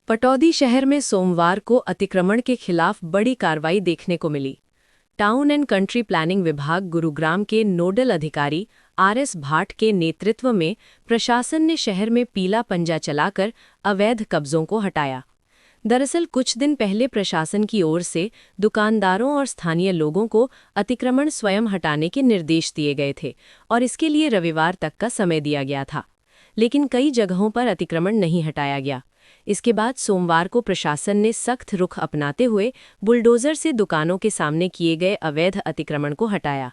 पटौदी शहर में सोमवार को अतिक्रमण के खिलाफ बड़ी कार्रवाई देखने को मिली। टाउन एंड कंट्री प्लानिंग विभाग गुरुग्राम के नोडल अधिकारी आरएस भाट के नेतृत्व में प्रशासन ने शहर में पीला पंजा चलाकर अवैध कब्जों को हटाया। दरअसल कुछ दिन पहले प्रशासन की ओर से दुकानदारों और स्थानीय लोगों को अतिक्रमण स्वयं हटाने के निर्देश दिए गए थे और इसके लिए रविवार तक का समय दिया गया था, लेकिन कई जगहों पर अतिक्रमण नहीं हटाया गया। इसके बाद सोमवार को प्रशासन ने सख्त रुख अपनाते हुए बुलडोजर से दुकानों के सामने किए गए अवैध अतिक्रमण को हटाया।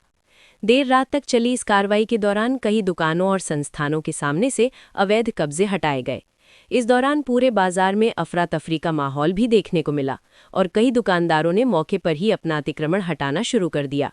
देर रात तक चली इस कार्रवाई के दौरान कई दुकानों और संस्थानों के सामने से अवैध कब्जे हटाए गए। इस दौरान पूरे बाजार में अफरा तफरी का माहौल भी देखने को मिला और कई दुकानदारों ने मौके पर ही अपना अतिक्रमण हटाना शुरू कर दिया।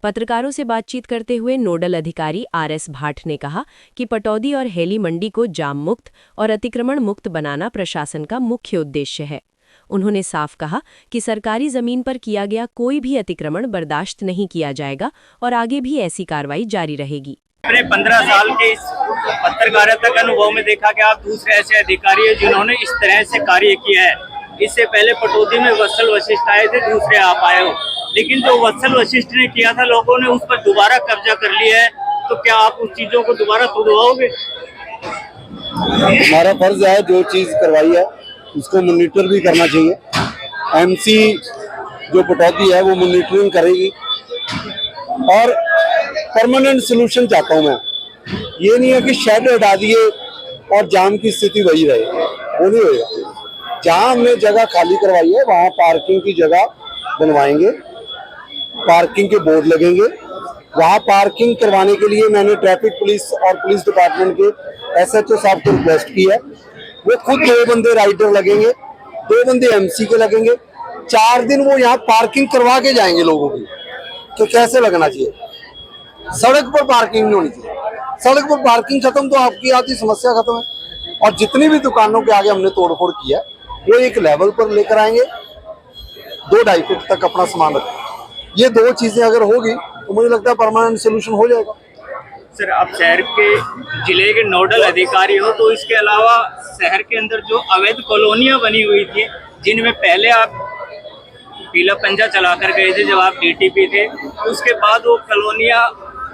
पत्रकारों से बातचीत करते हुए नोडल अधिकारी आरएस भाट ने कहा कि पटौदी और हेली मंडी को जाम मुक्त और अतिक्रमण मुक्त बनाना प्रशासन का मुख्य उद्देश्य है। उन्होंने साफ कहा कि सरकारी जमीन पर किया गया कोई भी अतिक्रमण बर्दाश्त नहीं किया जाएगा और आगे भी ऐसी कार्रवाई जारी रहेगी। अपने 15 साल के इस पत्रकारिता के अनुभव में देखा कि आप दूसरे ऐसे अधिकारी हैं जिन्होंने इस तरह से कार्य किया है। इससे पहले पटौदी में वत्सल वशिष्ठ आए थे, दूसरे आप आए हो, लेकिन जो वत्सल वशिष्ठ ने किया था लोगों ने उस पर दोबारा कब्जा कर लिया है, तो क्या आप उस चीजों को दोबारा तुड़वाओगे? हमारा फर्ज है, जो चीज करवाई है उसको मॉनिटर भी करना चाहिए। एमसी जो पटौदी है वो मॉनिटरिंग करेगी और परमानेंट सोल्यूशन चाहता हूँ मैं। ये नहीं है कि शेड हटा दिए और जाम की स्थिति वही रहे, वो नहीं होगा। जहाँ हमने जगह खाली करवाई है वहाँ पार्किंग की जगह बनवाएंगे, पार्किंग के बोर्ड लगेंगे। वहाँ पार्किंग करवाने के लिए मैंने ट्रैफिक पुलिस और पुलिस डिपार्टमेंट के एसएचओ साहब को रिक्वेस्ट की है। वो खुद 2 बंदे राइडर लगेंगे, 2 बंदे एमसी के लगेंगे। 4 दिन वो यहाँ पार्किंग करवा के जाएंगे लोगों की। तो कैसे लगना चाहिए? सड़क पर पार्किंग नहीं होनी चाहिए। सड़क पर पार्किंग खत्म तो आपकी आती समस्या खत्म है। और जितनी भी दुकानों के आगे हमने तोड़फोड़ किया वो एक लेवल पर लेकर आएंगे, 2-2.5 फीट तक अपना सामान रखेंगे। ये 2 चीजें अगर होगी तो मुझे लगता है परमानेंट सोल्यूशन हो जाएगा। सर, आप शहर के जिले के नोडल अधिकारी हो, तो इसके अलावा शहर के अंदर जो अवैध कॉलोनियां बनी हुई थी जिनमें पहले आप पीला पंजा चलाकर गए थे जब आप डीटीपी थे, उसके बाद वो कॉलोनियां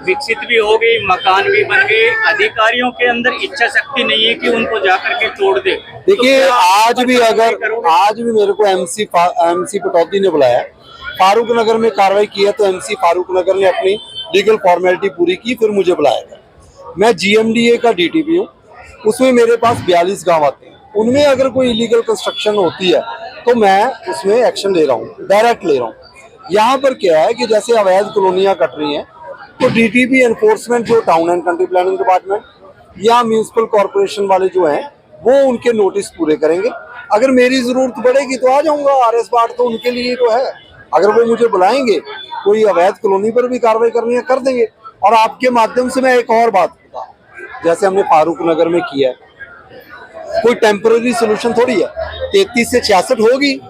विकसित भी हो गई, मकान भी बन गए, अधिकारियों के अंदर इच्छा शक्ति नहीं है कि उनको जाकर के तोड़ दे। देखिए, आज भी मेरे को एमसी पटौदी ने बुलाया, फारूक नगर में कार्रवाई की है, तो एमसी फारूक नगर ने अपनी लीगल फॉर्मेलिटी पूरी की, फिर मुझे बुलाया था। मैं जीएमडीए का डीटीपी हूँ, उसमें मेरे पास 42 गाँव आते हैं। उनमें अगर कोई इलीगल कंस्ट्रक्शन होती है तो मैं उसमें एक्शन ले रहा हूँ, डायरेक्ट ले रहा हूँ। यहाँ पर क्या है कि जैसे अवैध कॉलोनियाँ कट रही हैं तो डीटीपी एनफोर्समेंट जो town and country planning department या म्यूनिसिपल कॉर्पोरेशन वाले जो हैं वो उनके नोटिस पूरे करेंगे। अगर मेरी जरूरत पड़ेगी तो आ जाऊंगा। आरएस भाट तो उनके लिए तो है, अगर वो मुझे बुलाएंगे कोई अवैध कॉलोनी पर भी कार्रवाई करनी है कर देंगे। और आपके माध्यम से मैं एक और बात बता, जैसे हमने फारूक नगर में किया है, कोई टेम्पररी सोल्यूशन थोड़ी है। 33 से 66 होगी,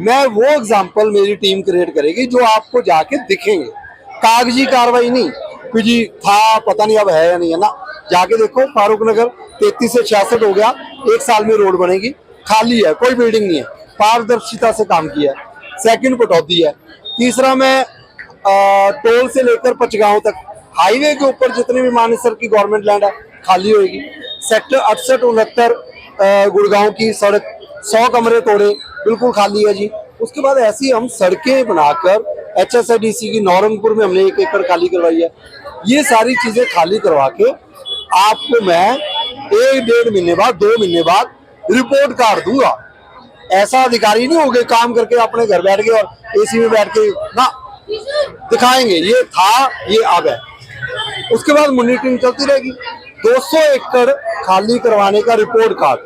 मैं वो एग्जाम्पल मेरी टीम क्रिएट करेगी जो आपको जाके दिखेंगे, कागजी कार्रवाई नहीं कि जी था पता नहीं अब है या नहीं है ना। जाके देखो, फारूक नगर 33 से 66 हो गया, 1 साल में रोड बनेगी, खाली है, कोई बिल्डिंग नहीं है, पारदर्शिता से काम किया है। सेकंड पटौदी है। तीसरा मैं टोल से लेकर पचगांव तक हाईवे के ऊपर जितने भी मानेसर की गवर्नमेंट लैंड है खाली होगी। सेक्टर 68-69 गुड़गांव की सड़क 100 कमरे तोड़े, बिल्कुल खाली है जी। उसके बाद ऐसी हम सड़कें बनाकर HSIDC की नौरंगपुर में हमने 1 एकड़ खाली करवाई है। ये सारी चीजें खाली करवा के आपको मैं 1-1.5 महीने बाद 2 महीने बाद रिपोर्ट कार्ड दूंगा। ऐसा अधिकारी नहीं हो गए काम करके अपने घर बैठ गए और एसी में बैठ के ना, दिखाएंगे ये था, ये अब है। उसके बाद मॉनिटरिंग चलती रहेगी। 200 एकड़ खाली करवाने का रिपोर्ट कार्ड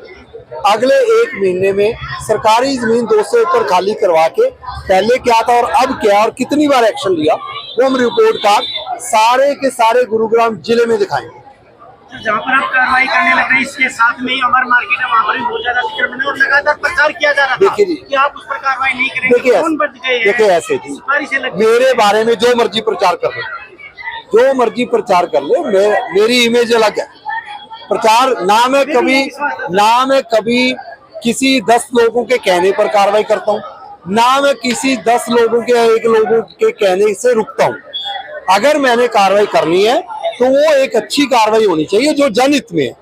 अगले 1 महीने में सरकारी जमीन 200 एकड़ खाली करवा के पहले क्या था और अब क्या और कितनी बार एक्शन लिया, वो हम रिपोर्ट कार्ड सारे के सारे गुरुग्राम जिले में दिखाएंगे। जहाँ पर आप कार्रवाई करने लग रहे हैं, इसके साथ में ही अमर मार्केट है, वहाँ पर भी बहुत ज्यादा अतिक्रमण है और लगातार प्रचार किया जा रहा था। देखिए जी, कि आप उस पर कार्रवाई नहीं करेंगे। देखिए ऐसे जी, मेरे बारे में जो मर्जी प्रचार कर ले, जो मर्जी प्रचार कर ले, मेरी इमेज अलग है। प्रचार ना मैं कभी किसी 10 लोगों के कहने पर कार्रवाई करता हूँ, ना मैं किसी 10 लोगों के 1 लोगों के कहने से रुकता हूँ। अगर मैंने कार्रवाई करनी है तो वो एक अच्छी कार्रवाई होनी चाहिए जो जनहित में है।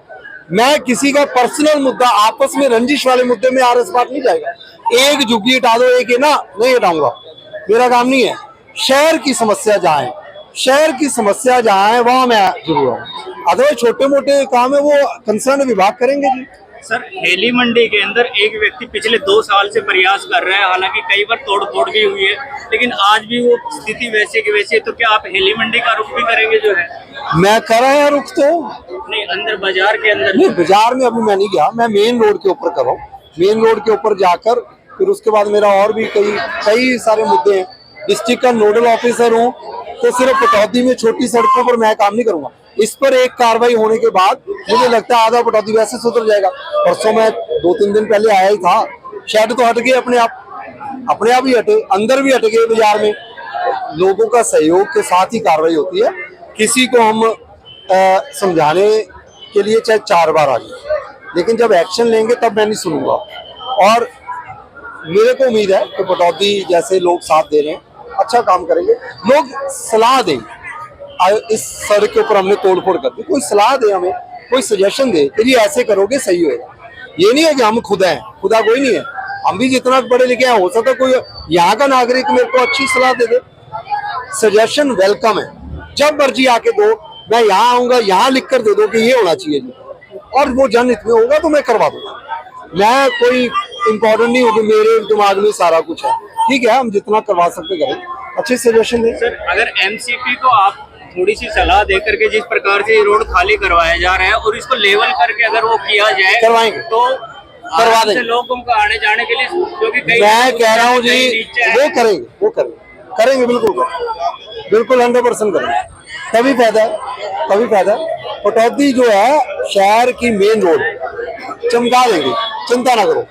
मैं किसी का पर्सनल मुद्दा, आपस में रंजिश वाले मुद्दे में आरएस बात नहीं जाएगा। एक झुग्गी हटा दो, एक है ना, नहीं हटाऊंगा, मेरा काम नहीं है। शहर की समस्या जहाँ है, शहर की समस्या जहाँ है वहां मैं जरूर हूँ। अदरवाइज छोटे मोटे काम है वो कंसर्न विभाग करेंगे जी। सर, हेली मंडी के अंदर एक व्यक्ति पिछले 2 साल से प्रयास कर रहा है, हालांकि कई बार तोड़ फोड़ भी हुई है, लेकिन आज भी वो स्थिति वैसे की वैसी है। तो क्या आप हेली मंडी का रुख भी करेंगे जो है? मैं कर रहा है रुख तो नहीं, अंदर बाजार के अंदर नहीं, बाजार में अभी मैं नहीं गया, मैं मेन रोड के ऊपर कर रहा हूँ। मेन रोड के ऊपर जाकर फिर उसके बाद मेरा और भी कई सारे मुद्दे हैं। डिस्ट्रिक्ट का नोडल ऑफिसर हूँ तो सिर्फ पटौदी में छोटी सड़कों पर मैं काम नहीं करूंगा। इस पर एक कार्रवाई होने के बाद मुझे लगता है आधा पटौदी वैसे सुधर जाएगा। परसों मैं 2-3 दिन पहले आया ही था, शेड तो हट गए अपने आप ही हटे, अंदर भी हट गए। बाजार में लोगों का सहयोग के साथ ही कार्रवाई होती है। किसी को हम समझाने के लिए चाहे 4 बार आ जाए, लेकिन जब एक्शन लेंगे तब मैं नहीं सुनूंगा। और मेरे को उम्मीद है कि पटौदी जैसे लोग साथ दे रहे हैं, अच्छा काम करेंगे। लोग सलाह दें, इस सड़क के ऊपर हमने तोड़फोड़ कर दी, कोई सलाह दे हमें, कोई सजेशन दे कि जी ऐसे करोगे सही होएगा। ये नहीं है कि हम खुदा हैं, खुदा कोई नहीं है। हम भी जितना पढ़े लिखे हैं, हो सकता कोई यहाँ का नागरिक मेरे को अच्छी सलाह दे दे। सजेशन वेलकम है, जब मर्जी आके दो। मैं यहाँ आऊंगा, यहाँ लिख कर दे दो कि ये होना चाहिए जी, और वो जनहित में होगा तो मैं करवा दूंगा। मैं कोई इम्पोर्टेंट नहीं हूँ कि मेरे दिमाग में सारा कुछ है। ठीक है, हम जितना करवा सकते करें, अच्छे सजेशन दें। सर, अगर एमसीपी को आप थोड़ी सी सलाह दे करके जिस प्रकार से ये रोड खाली करवाया जा रहा है और इसको लेवल करके अगर वो किया जाए, करवाएंगे तो करवा देंगे लोगों को आने जाने के लिए, क्योंकि मैं कह रहा हूँ जी वो करेंगे बिल्कुल 100% करेंगे। तभी फायदा है। पटौदी जो है शहर की मेन रोड चमका देंगे, चिंता ना करो।